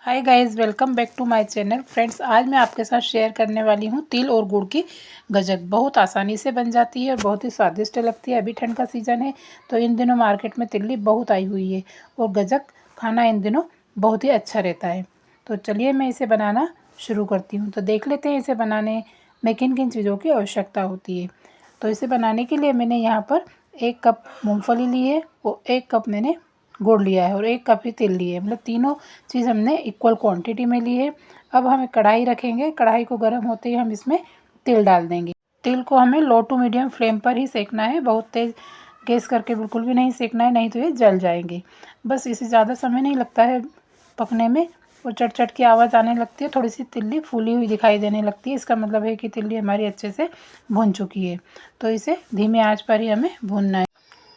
Hi guys, welcome back to my channel. Friends, आज मैं आपके साथ शेयर करने वाली हूँ तिल और गुड़ की गजक। बहुत आसानी से बन जाती है और बहुत ही स्वादिष्ट लगती है। अभी ठंड का सीज़न है तो इन दिनों मार्केट में तिल्ली बहुत आई हुई है और गजक खाना इन दिनों बहुत ही अच्छा रहता है। तो चलिए मैं इसे बनाना शुरू करती हूँ। तो देख लेते हैं इसे बनाने में किन किन चीज़ों की आवश्यकता होती है। तो इसे बनाने के लिए मैंने यहाँ पर 1 कप मूँगफली ली है और 1 कप मैंने गुड़ लिया है और 1 कप ही तिल लिए, मतलब तीनों चीज़ हमने इक्वल क्वांटिटी में ली है। अब हम कढ़ाई रखेंगे, कढ़ाई को गर्म होते ही हम इसमें तिल डाल देंगे। तिल को हमें लो टू मीडियम फ्लेम पर ही सेकना है, बहुत तेज़ गैस करके बिल्कुल भी नहीं सेकना है, नहीं तो ये जल जाएंगे। बस इसे ज़्यादा समय नहीं लगता है पकने में और चट चट की आवाज़ आने लगती है, थोड़ी सी तिल्ली फूली हुई दिखाई देने लगती है। इसका मतलब है कि तिल्ली हमारी अच्छे से भुन चुकी है। तो इसे धीमे आंच पर ही हमें भूनना है।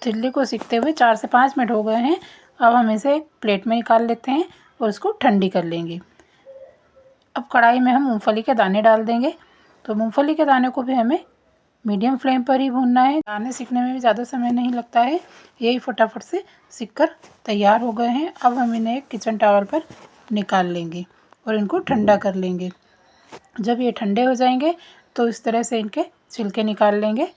तिल्ली को सीखते हुए 4 से 5 मिनट हो गए हैं। अब हम इसे एक प्लेट में निकाल लेते हैं और इसको ठंडी कर लेंगे। अब कढ़ाई में हम मूंगफली के दाने डाल देंगे। तो मूंगफली के दाने को भी हमें मीडियम फ्लेम पर ही भूनना है। दाने सीखने में भी ज़्यादा समय नहीं लगता है, यही फटाफट से सीखकर तैयार हो गए हैं। अब हम इन्हें एक किचन टॉवल पर निकाल लेंगे और इनको ठंडा कर लेंगे। जब ये ठंडे हो जाएंगे तो इस तरह से इनके छिलके निकाल लेंगे,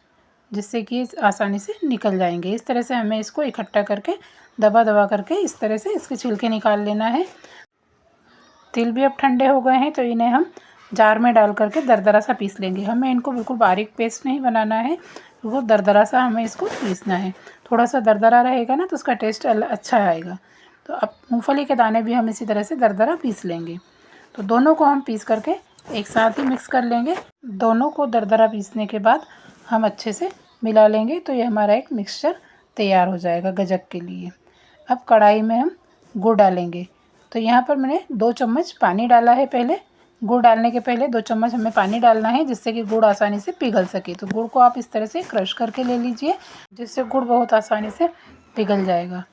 जिससे कि आसानी से निकल जाएंगे। इस तरह से हमें इसको इकट्ठा करके दबा दबा करके इस तरह से इसके छिलके निकाल लेना है। तिल भी अब ठंडे हो गए हैं तो इन्हें हम जार में डाल करके दरदरा सा पीस लेंगे। हमें इनको बिल्कुल बारीक पेस्ट नहीं बनाना है, बिल्कुल दरदरा सा हमें इसको पीसना है। थोड़ा सा दरदरा रहेगा ना तो उसका टेस्ट अच्छा आएगा। तो अब मूंगफली के दाने भी हम इसी तरह से दरदरा पीस लेंगे। तो दोनों को हम पीस करके एक साथ ही मिक्स कर लेंगे। दोनों को दरदरा पीसने के बाद हम अच्छे से मिला लेंगे तो ये हमारा एक मिक्सचर तैयार हो जाएगा गजक के लिए। अब कढ़ाई में हम गुड़ डालेंगे। तो यहाँ पर मैंने 2 चम्मच पानी डाला है। पहले गुड़ डालने के पहले 2 चम्मच हमें पानी डालना है, जिससे कि गुड़ आसानी से पिघल सके। तो गुड़ को आप इस तरह से क्रश करके ले लीजिए, जिससे गुड़ बहुत आसानी से पिघल जाएगा।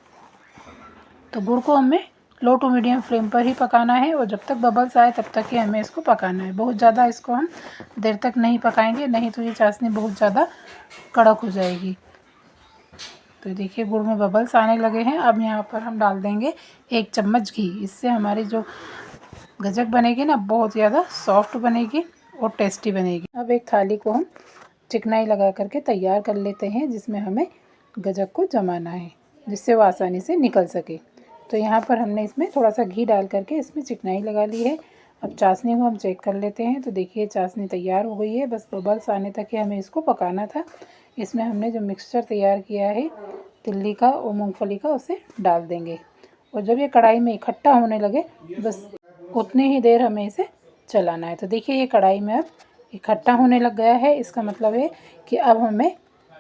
तो गुड़ को हमें लो टू मीडियम फ्लेम पर ही पकाना है और जब तक बबल्स आए तब तक ही हमें इसको पकाना है। बहुत ज़्यादा इसको हम देर तक नहीं पकाएंगे, नहीं तो ये चाशनी बहुत ज़्यादा कड़क हो जाएगी। तो देखिए गुड़ में बबल्स आने लगे हैं। अब यहाँ पर हम डाल देंगे 1 चम्मच घी। इससे हमारी जो गजक बनेगी ना बहुत ज़्यादा सॉफ्ट बनेगी और टेस्टी बनेगी। अब एक थाली को हम चिकनाई लगा करके तैयार कर लेते हैं, जिसमें हमें गजक को जमाना है, जिससे वो आसानी से निकल सके। तो यहाँ पर हमने इसमें थोड़ा सा घी डाल करके इसमें चिकनाई लगा ली है। अब चाशनी को हम चेक कर लेते हैं। तो देखिए चाशनी तैयार हो गई है, बस बबल्स आने तक ही हमें इसको पकाना था। इसमें हमने जो मिक्सचर तैयार किया है तिल्ली का और मूंगफली का, उसे डाल देंगे और जब ये कढ़ाई में इकट्ठा होने लगे बस उतनी ही देर हमें इसे चलाना है। तो देखिए ये कढ़ाई में अब इकट्ठा होने लग गया है। इसका मतलब है कि अब हमें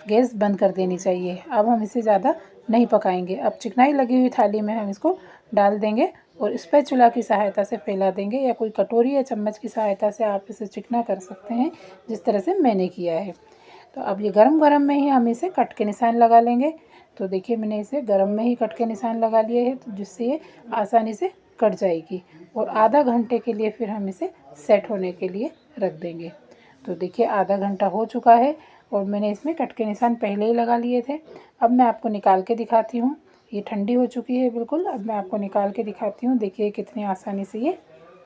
गैस बंद कर देनी चाहिए। अब हम इसे ज़्यादा नहीं पकाएंगे। अब चिकनाई लगी हुई थाली में हम इसको डाल देंगे और स्पैचुला की सहायता से फैला देंगे, या कोई कटोरी या चम्मच की सहायता से आप इसे चिकना कर सकते हैं, जिस तरह से मैंने किया है। तो अब ये गरम गरम में ही हम इसे कट के निशान लगा लेंगे। तो देखिए मैंने इसे गरम में ही कट के निशान लगा लिए है, तो जिससे ये आसानी से कट जाएगी। और आधा घंटे के लिए फिर हम इसे सेट होने के लिए रख देंगे। तो देखिए आधा घंटा हो चुका है और मैंने इसमें कट के निशान पहले ही लगा लिए थे। अब मैं आपको निकाल के दिखाती हूँ। ये ठंडी हो चुकी है बिल्कुल। अब मैं आपको निकाल के दिखाती हूँ। देखिए कितनी आसानी से ये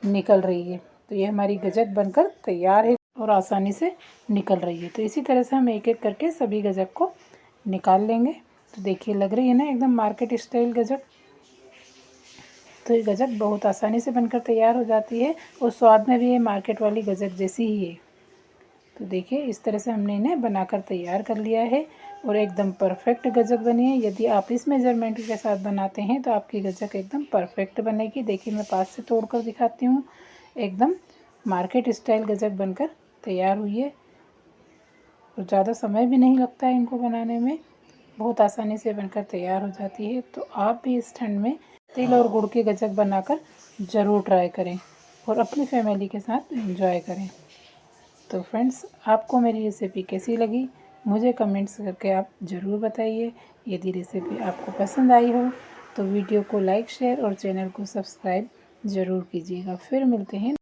निकल रही है। तो ये हमारी गजक बनकर तैयार है और आसानी से निकल रही है। तो इसी तरह से हम एक एक करके सभी गजक को निकाल लेंगे। तो देखिए लग रही है ना एकदम मार्केट स्टाइल गजक। तो ये गजक बहुत आसानी से बनकर तैयार हो जाती है और स्वाद में भी ये मार्केट वाली गजक जैसी ही है। तो देखिए इस तरह से हमने इन्हें बनाकर तैयार कर लिया है और एकदम परफेक्ट गजक बनी है। यदि आप इस मेजरमेंट के साथ बनाते हैं तो आपकी गजक एकदम परफेक्ट बनेगी। देखिए मैं पास से तोड़ कर दिखाती हूँ। एकदम मार्केट स्टाइल गजक बनकर तैयार हुई है और ज़्यादा समय भी नहीं लगता है इनको बनाने में, बहुत आसानी से बनकर तैयार हो जाती है। तो आप भी इस ठंड में तिल और गुड़ की गजक बनाकर ज़रूर ट्राई करें और अपनी फैमिली के साथ एंजॉय करें। तो फ्रेंड्स, आपको मेरी रेसिपी कैसी लगी मुझे कमेंट्स करके आप ज़रूर बताइए। यदि रेसिपी आपको पसंद आई हो तो वीडियो को लाइक शेयर और चैनल को सब्सक्राइब ज़रूर कीजिएगा। फिर मिलते हैं